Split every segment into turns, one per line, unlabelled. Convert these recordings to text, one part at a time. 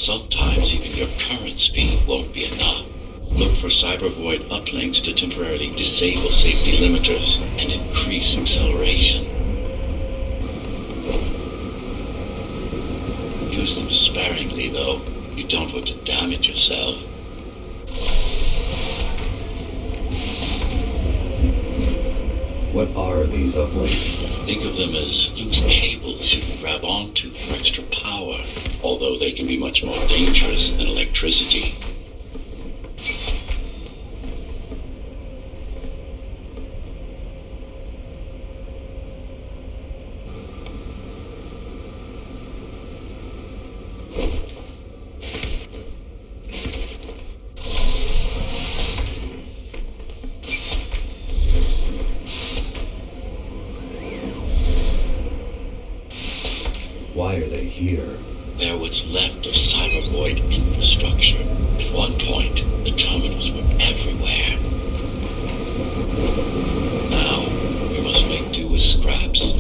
Sometimes even your current speed won't be enough. Look for cybervoid uplinks to temporarily disable safety limiters and increase acceleration. Use them sparingly, though. You don't want to damage yourself.
What are these uplinks?
Think of them as loose cables you can grab onto for extra power, although they can be much more dangerous than electricity.
Why are they here?
They're what's left of cybervoid infrastructure. At one point, the terminals were everywhere. Now, we must make do with scraps.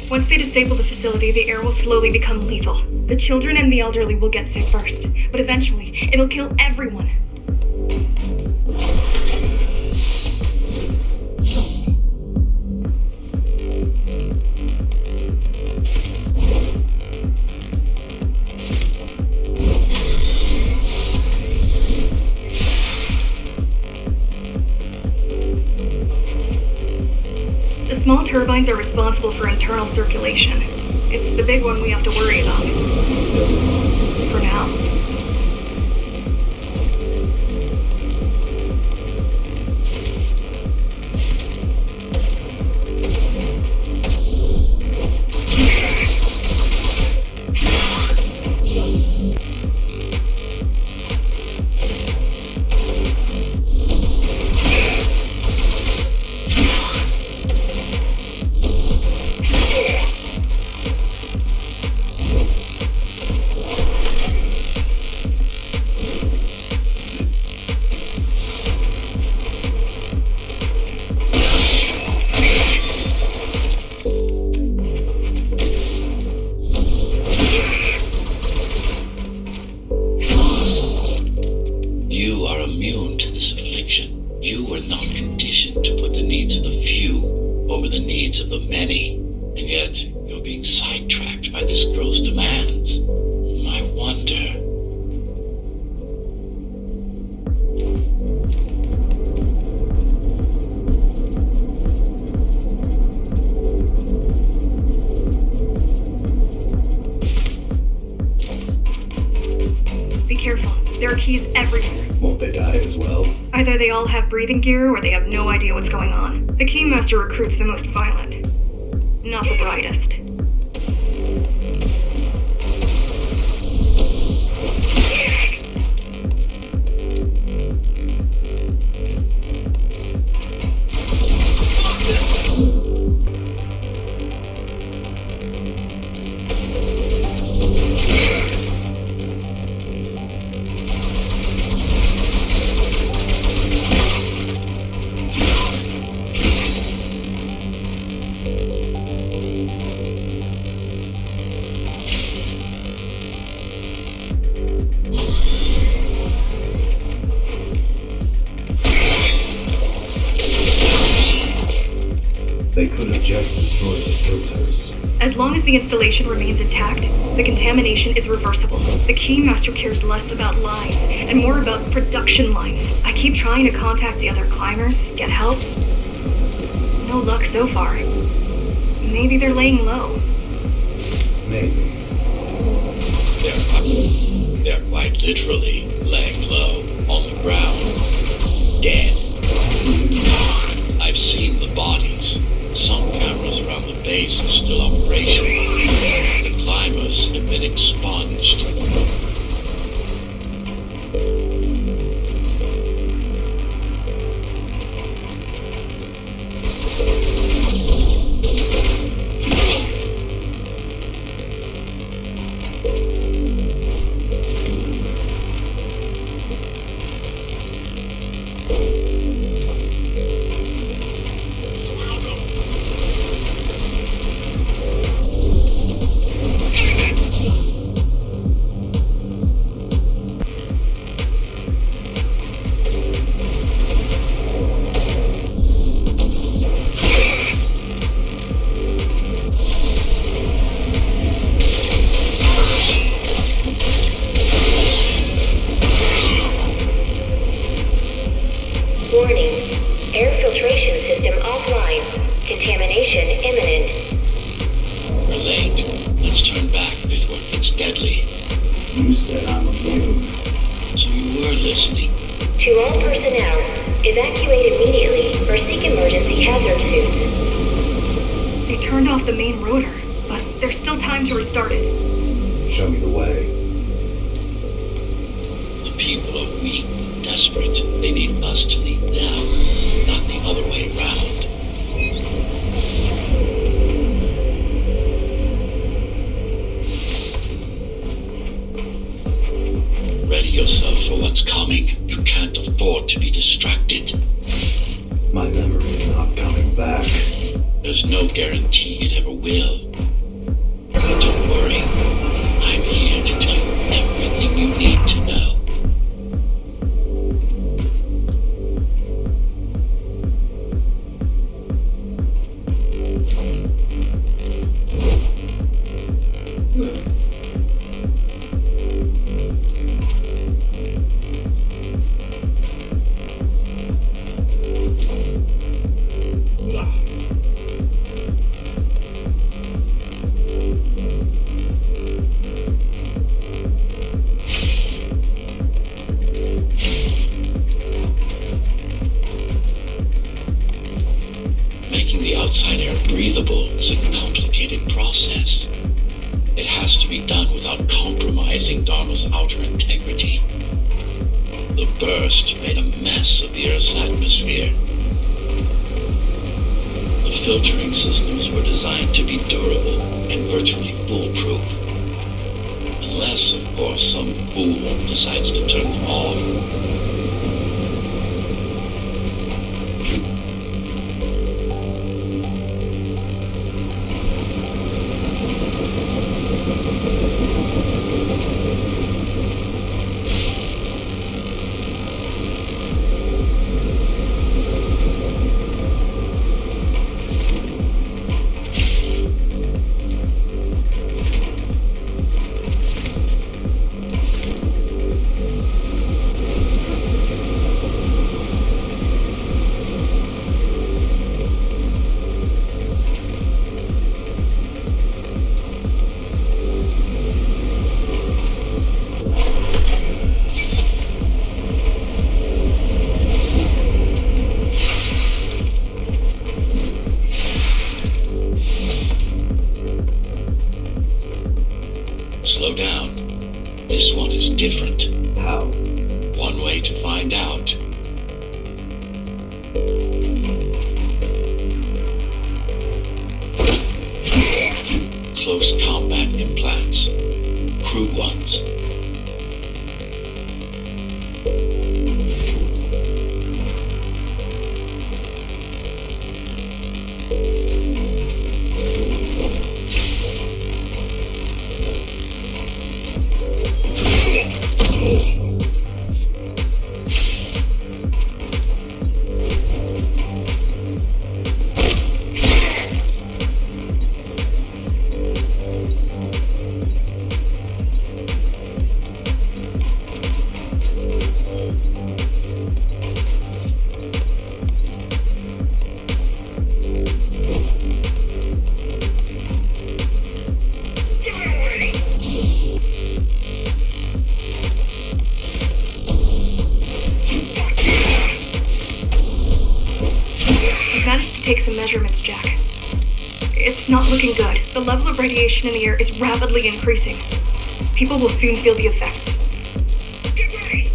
Once they disable the facility, the air will slowly become lethal. The children and the elderly will get sick first, but eventually, it'll kill everyone. The small turbines are responsible for internal circulation. It's the big one we have to worry about. For now.
You are immune to this affliction. You were not conditioned to put the needs of the few over the needs of the many. And yet, you're being sidetracked by this girl's demands. I wonder...
Be careful. There are keys everywhere.
Won't they die as well?
Either they all have breathing gear or they have no idea what's going on. The Keymaster recruits the most violent. Not the brightest.
They could have just destroyed the filters.
As long as the installation remains intact, the contamination is reversible. The Keymaster cares less about lines and more about production lines. I keep trying to contact the other climbers, get help. No luck so far. Maybe they're laying low.
Maybe.
They're up. They're quite literally laying low on the ground, dead. I've seen the bodies. Some cameras around the base are still operational. The climbers have been expunged.
Warning. Air filtration system offline. Contamination imminent.
We're late. Let's turn back before it gets deadly.
You said I'm immune.
So you were listening.
To all personnel, evacuate immediately or seek emergency hazard suits.
They turned off the main rotor, but there's still time to restart it.
Show me the way.
The people are weak, desperate. They need us to lead them, not the other way around. Ready yourself for what's coming. You can't afford to be distracted.
My memory's not coming back.
There's no guarantee it ever will. But don't worry. I'm here to tell you everything you need to know. Making the outside air breathable is a complicated process. It has to be done without compromising Dharma's outer integrity. The burst made a mess of the Earth's atmosphere. The filtering systems were designed to be durable and virtually foolproof. Unless, of course, some fool decides to turn them off. Slow down. This one is different.
How?
One way to find out. Close combat implants. Crude ones.
take some measurements, Jack. It's not looking good. The level of radiation in the air is rapidly increasing. People will soon feel the effects. Get ready!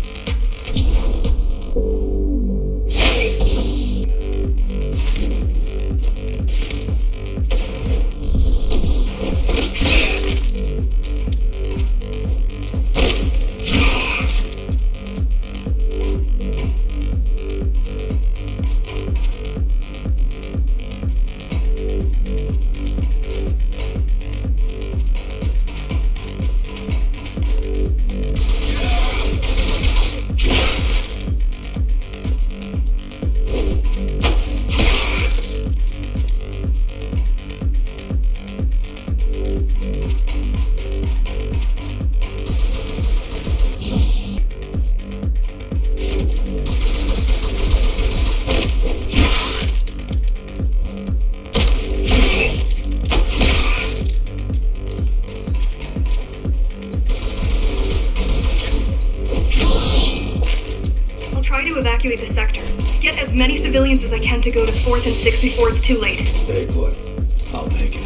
Evacuate the sector. Get as many civilians as I can to go to 4th and 6th before it's too late.
Stay put. I'll make it.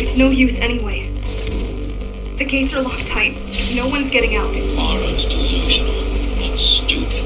It's no use anyway. The gates are locked tight. No one's getting out.
Mara's delusional. That's stupid.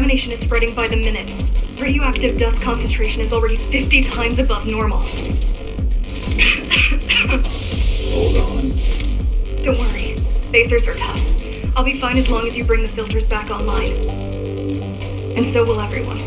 Is spreading by the minute. Radioactive dust concentration is already 50 times above normal.
Hold on.
Don't worry. Phasers are tough. I'll be fine as long as you bring the filters back online. And so will everyone.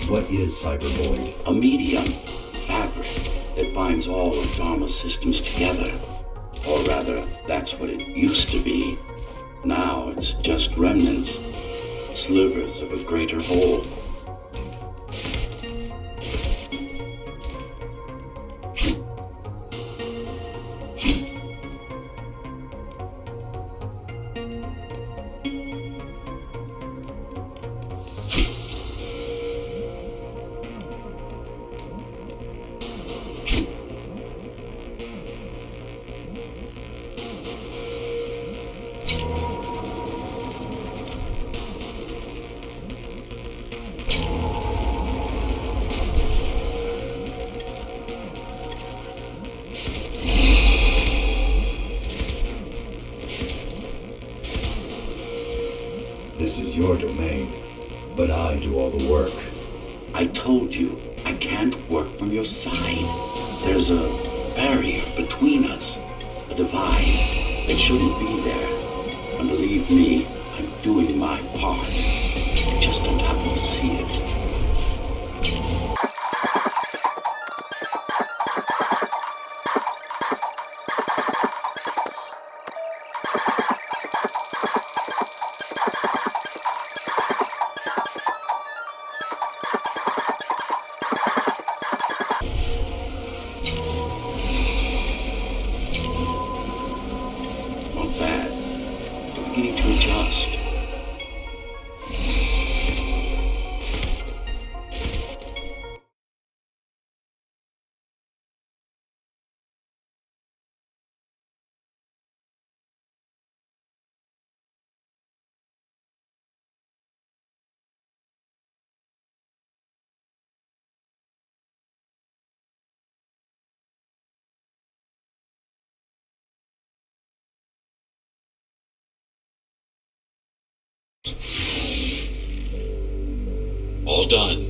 What is Cybervoid?
A medium, fabric, that binds all of Dharma's systems together. Or rather, that's what it used to be. Now it's just remnants, slivers of a greater whole.
This is your domain, but I do all the work.
I told you, I can't work from your side. There's a barrier between us, a divide. It shouldn't be there. And believe me, I'm doing my part. I just don't happen to see it. Not bad. They're beginning to adjust. All done.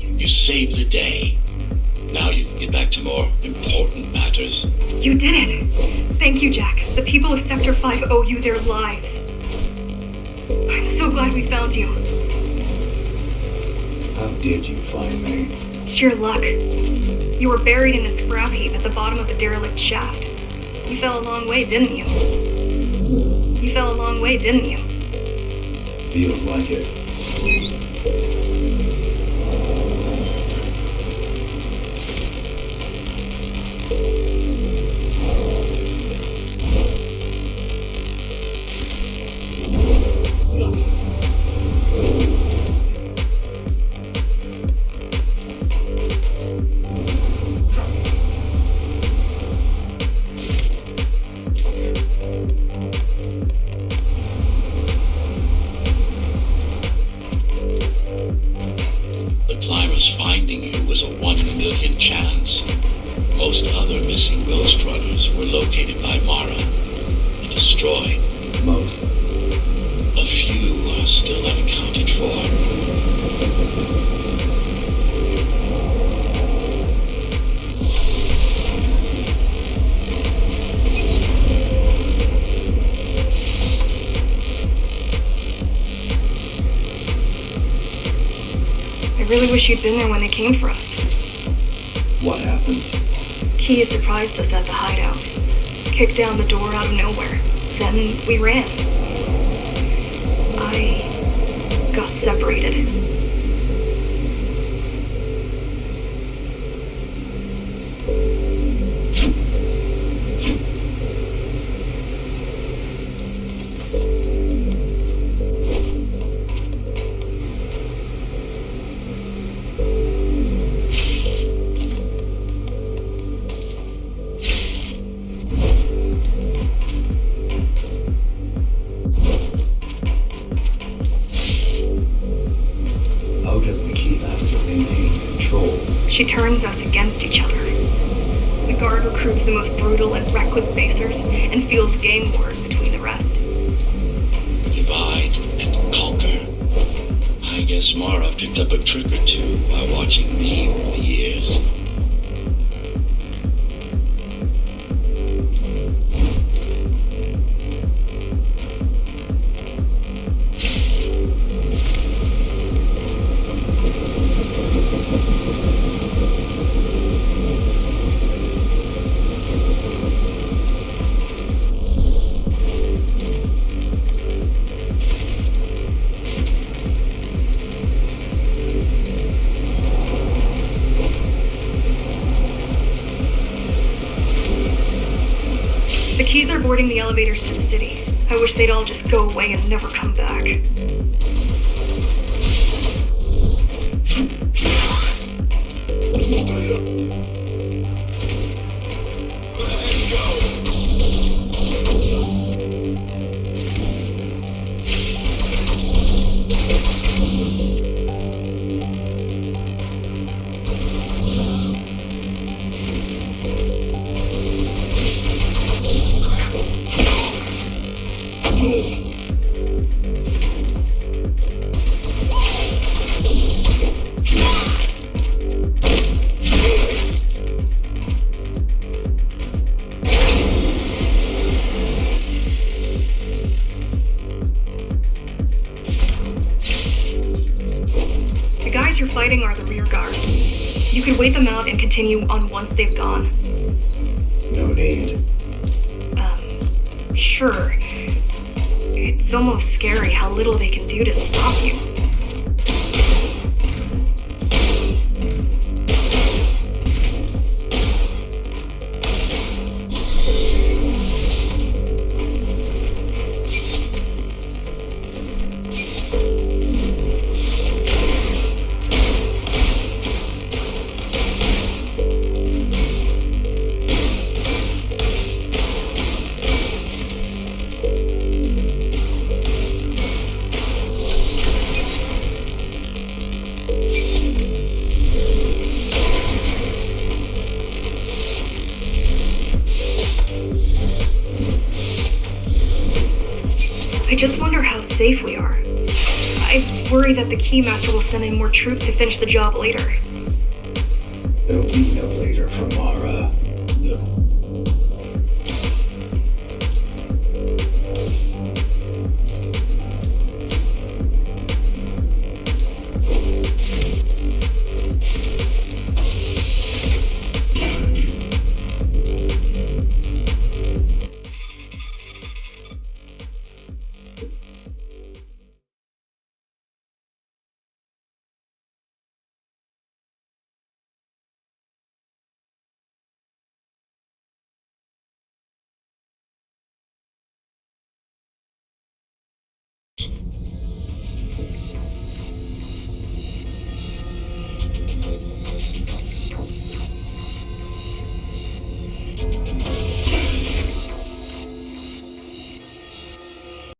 You saved the day. Now you can get back to more important matters.
You did it! Thank you, Jack. The people of Sector 5 owe you their lives. I'm so glad we found you.
How did you find me?
Sheer luck. You were buried in a scrap heap at the bottom of the derelict shaft. You fell a long way, didn't you? You fell a long way, didn't you?
Feels like it.
Finding you was a 1 in a million chance. Most other missing Ghostrunners were located by Mara and destroyed.
Most.
A few are still unaccounted for.
really wish you'd been there when they came for us.
What happened?
Key surprised us at the hideout. Kicked down the door out of nowhere. Then we ran. I got separated.
How does the Keymaster maintain control?
She turns us against each other. The guard recruits the most brutal and reckless basers and fields gang wars between the rest.
Divide and conquer. I guess Mara picked up a trick or two by watching me over the years.
The Keys are boarding the elevators to the city. I wish they'd all just go away and never come back. The guys you're fighting are the rear guard. You could wait them out and continue on once they've gone.
No need.
Sure. It's almost scary how little they can do to stop you. I just wonder how safe we are. I worry that the Keymaster will send in more troops to finish the job later.
There'll be no later for Mara. No.